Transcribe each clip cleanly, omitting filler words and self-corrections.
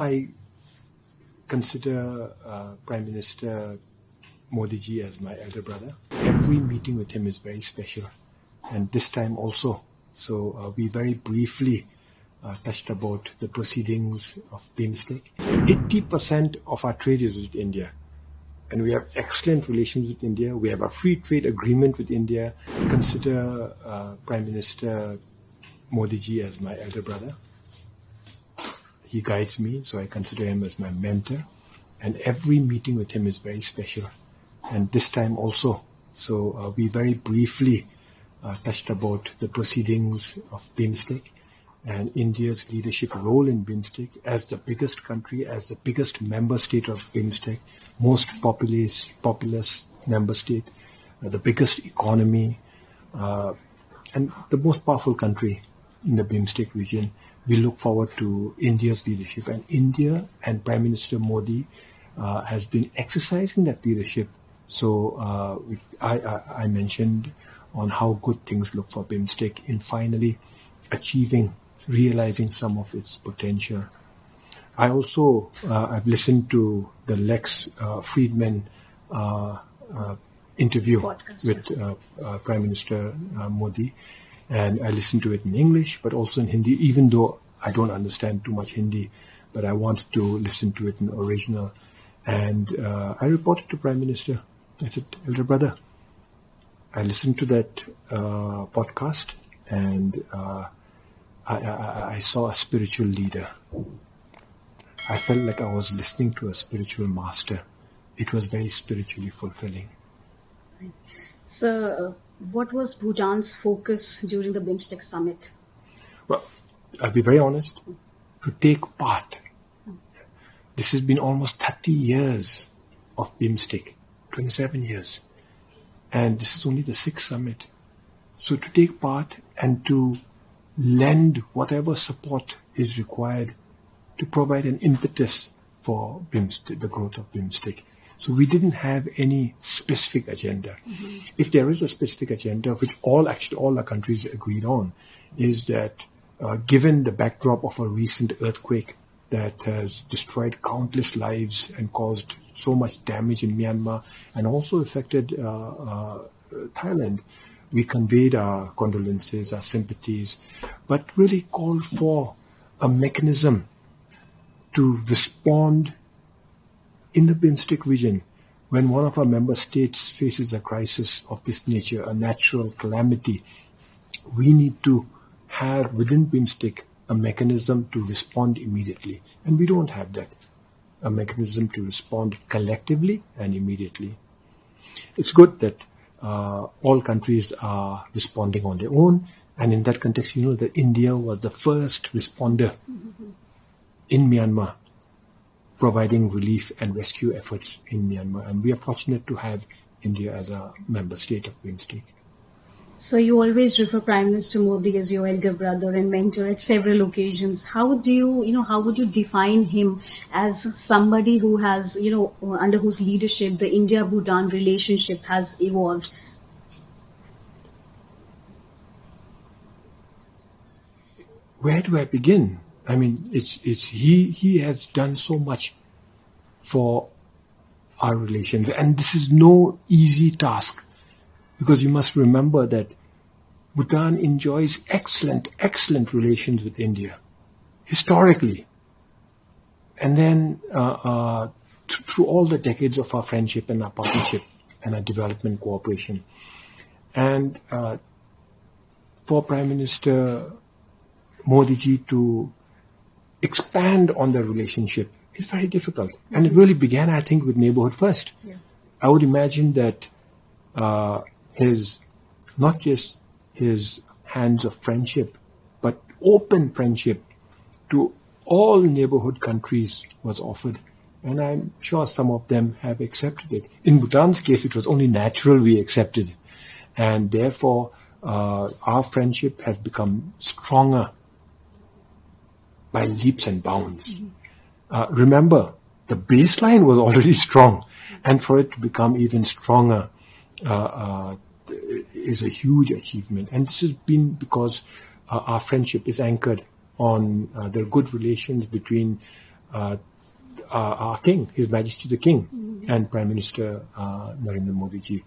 I consider Prime Minister Modi ji as my elder brother. Every meeting with him is very special, and this time also. So we very briefly touched about the proceedings of BIMSTEC. 80% of our trade is with India, and we have excellent relations with India. We have a free trade agreement with India. I consider Prime Minister Modi ji as my elder brother. He guides me, so I consider him as my mentor. And every meeting with him is very special, and this time also. So we very briefly touched about the proceedings of BIMSTEC and India's leadership role in BIMSTEC as the biggest country, as the biggest member state of BIMSTEC, most populous member state, the biggest economy, and the most powerful country in the BIMSTEC region. We look forward to India's leadership, and India and Prime Minister Modi has been exercising that leadership. So I mentioned on how good things look for BIMSTEC in finally realizing some of its potential. I also I've listened to the Lex Friedman interview with Prime Minister Modi, and I listened to it in English, but also in Hindi, even though I don't understand too much Hindi, but I wanted to listen to it in original. And I reported to Prime Minister. I said, elder brother, I listened to that podcast, and I saw a spiritual leader. I felt like I was listening to a spiritual master. It was very spiritually fulfilling. So, what was Bhutan's focus during the BIMSTEC summit? Well, I'll be very honest, to take part. This has been almost 30 years of BIMSTEC, 27 years. And this is only the 6th summit. So to take part and to lend whatever support is required to provide an impetus for BIMSTEC, the growth of BIMSTEC. So we didn't have any specific agenda. Mm-hmm. If there is a specific agenda, which all the countries agreed on, is that given the backdrop of a recent earthquake that has destroyed countless lives and caused so much damage in Myanmar and also affected Thailand, we conveyed our condolences, our sympathies, but really called for a mechanism to respond in the BIMSTEC region when one of our member states faces a crisis of this nature, a natural calamity. We need to have within BIMSTEC a mechanism to respond immediately. And we don't have that, a mechanism to respond collectively and immediately. It's good that all countries are responding on their own. And in that context, you know that India was the first responder in Myanmar, providing relief and rescue efforts in Myanmar. And we are fortunate to have India as a member state of BIMSTEC. So you always refer Prime Minister Modi as your elder brother and mentor at several occasions. How would you define him as somebody who has, under whose leadership the India-Bhutan relationship has evolved? Where do I begin? I mean, he has done so much for our relations, and this is no easy task. Because you must remember that Bhutan enjoys excellent relations with India, historically. And then through all the decades of our friendship and our partnership and our development cooperation. And for Prime Minister Modi ji to expand on the relationship is very difficult. And it really began, I think, with Neighborhood First. Yeah. I would imagine that not just his hands of friendship, but open friendship to all neighborhood countries was offered. And I'm sure some of them have accepted it. In Bhutan's case, it was only natural we accepted. And therefore, our friendship has become stronger by leaps and bounds. Mm-hmm. Remember, the baseline was already strong. And for it to become even stronger is a huge achievement. And this has been because our friendship is anchored on the good relations between our King, His Majesty the King, and Prime Minister Narendra Modi ji.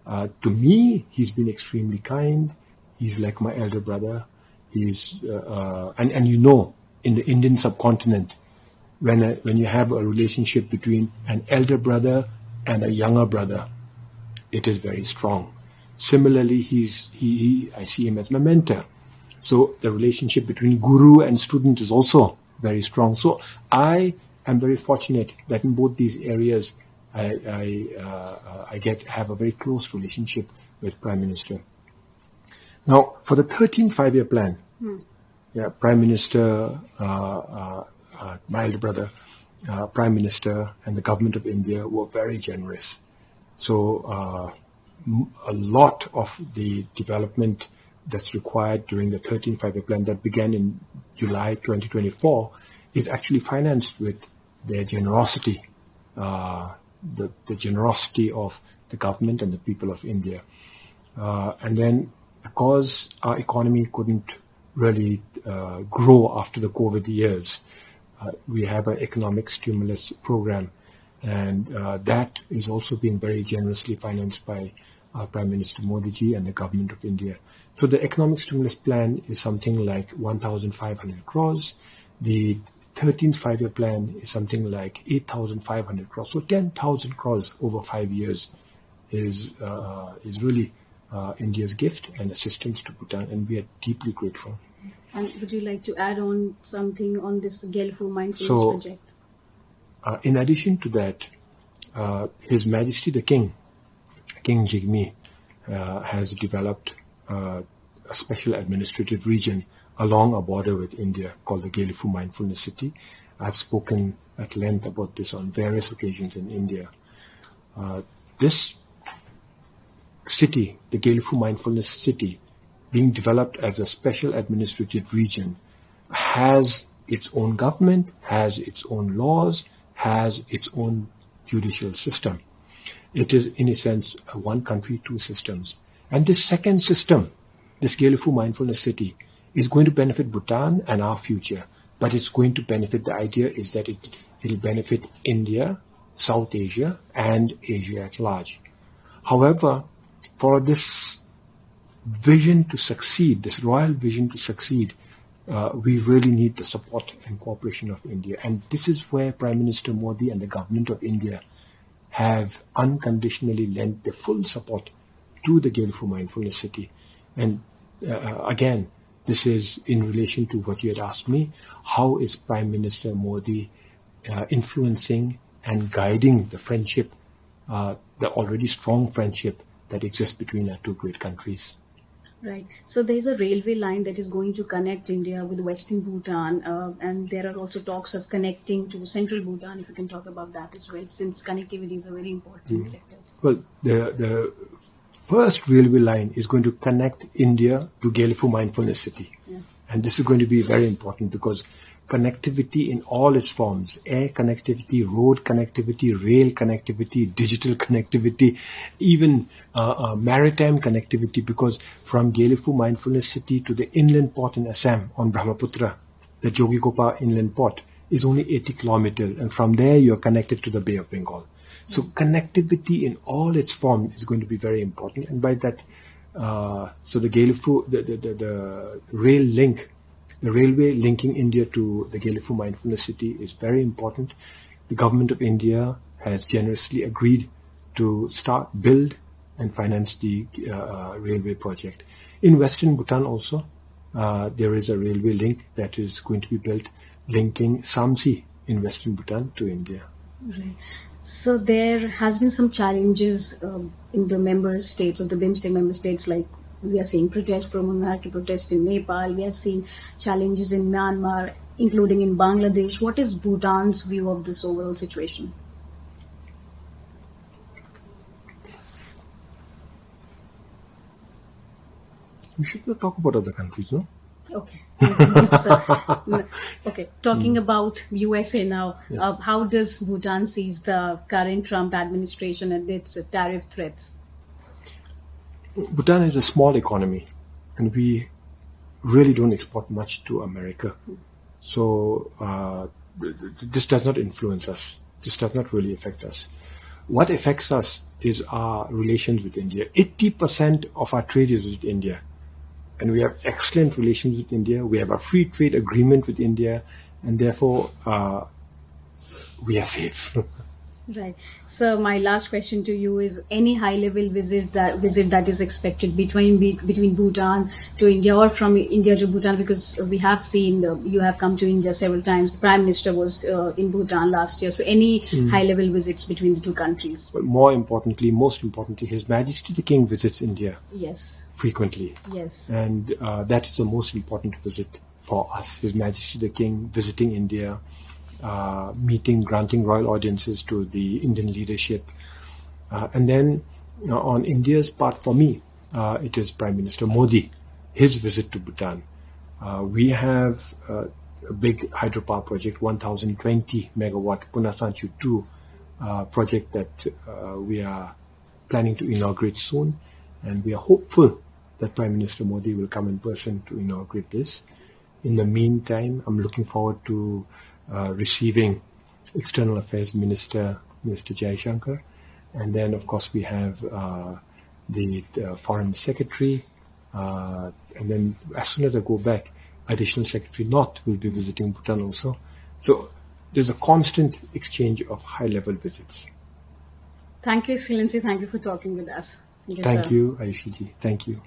To me, he's been extremely kind. He's like my elder brother. He's and you know, in the Indian subcontinent, when you have a relationship between an elder brother and a younger brother, it is very strong. Similarly, I see him as my mentor. So the relationship between guru and student is also very strong. So I am very fortunate that in both these areas, I have a very close relationship with Prime Minister. Now, for the 13th five-year plan, Prime Minister, my elder brother, Prime Minister, and the government of India were very generous. So a lot of the development that's required during the 13th five-year plan that began in July 2024 is actually financed with their generosity, the generosity of the government and the people of India. And then because our economy couldn't really grow after the COVID years, we have an economic stimulus program, and that is also being very generously financed by Prime Minister Modi ji and the government of India. So the economic stimulus plan is something like 1,500 crores. The 13th five-year plan is something like 8,500 crores. So 10,000 crores over 5 years is really India's gift and assistance to Bhutan, and we are deeply grateful. And would you like to add on something on this Gelfu Mindfulness project? In addition to that, His Majesty the King, King Jigme, has developed a special administrative region along a border with India called the Gelfu Mindfulness City. I've spoken at length about this on various occasions in India. This city, the Gelfu Mindfulness City, being developed as a special administrative region, has its own government, has its own laws, has its own judicial system. It is, in a sense, a one country, two systems. And this second system, this Gelfu Mindfulness City, is going to benefit Bhutan and our future. But it's going to benefit, the idea is that it'll benefit India, South Asia, and Asia at large. However, for this vision to succeed, this royal vision to succeed, we really need the support and cooperation of India. And this is where Prime Minister Modi and the government of India have unconditionally lent their full support to the Gelfu Mindfulness City. And again, this is in relation to what you had asked me. How is Prime Minister Modi influencing and guiding the friendship, the already strong friendship that exists between our two great countries? Right. So there's a railway line that is going to connect India with Western Bhutan, and there are also talks of connecting to Central Bhutan, if you can talk about that as well, since connectivity is a very important sector. Well, the first railway line is going to connect India to Gelfu Mindfulness City. Yeah. And this is going to be very important because connectivity in all its forms, air connectivity, road connectivity, rail connectivity, digital connectivity, even maritime connectivity, because from Gelfu Mindfulness City to the inland port in Assam on Brahmaputra, the Jogikopa inland port, is only 80 kilometers, and from there you're connected to the Bay of Bengal. So connectivity in all its forms is going to be very important, and by that, so the Gelfu, the rail link, the railway linking India to the Gelfu Mindfulness City is very important. The government of India has generously agreed to build and finance the railway project. In Western Bhutan also, there is a railway link that is going to be built linking Samsi in Western Bhutan to India. Right. So there has been some challenges in the member states of the BIMSTEC member states, like we are seeing protests, pro-monarchy protests in Nepal. We have seen challenges in Myanmar, including in Bangladesh. What is Bhutan's view of this overall situation? We should not talk about other countries, no? Okay. Okay. Talking about USA now, how does Bhutan sees the current Trump administration and its tariff threats? Bhutan is a small economy, and we really don't export much to America. So this does not influence us. This does not really affect us. What affects us is our relations with India. 80% of our trade is with India. And we have excellent relations with India. We have a free trade agreement with India. And therefore, we are safe. Right. So my last question to you is: any high-level visit that is expected between Bhutan to India, or from India to Bhutan? Because we have seen you have come to India several times. The Prime Minister was in Bhutan last year. So any high-level visits between the two countries? But most importantly, His Majesty the King visits India. Yes. Frequently. Yes. And that is the most important visit for us. His Majesty the King visiting India. Granting royal audiences to the Indian leadership. And then on India's part, for me, it is Prime Minister Modi, his visit to Bhutan. We have a big hydropower project, 1020 megawatt Punasanchu 2 project that we are planning to inaugurate soon. And we are hopeful that Prime Minister Modi will come in person to inaugurate this. In the meantime, I'm looking forward to receiving External Affairs Minister Jaishankar. And then, of course, we have the Foreign Secretary. And then as soon as I go back, Additional Secretary North will be visiting Bhutan also. So there's a constant exchange of high-level visits. Thank you, Excellency. Thank you for talking with us. Thank you, Ayushi ji. Thank you.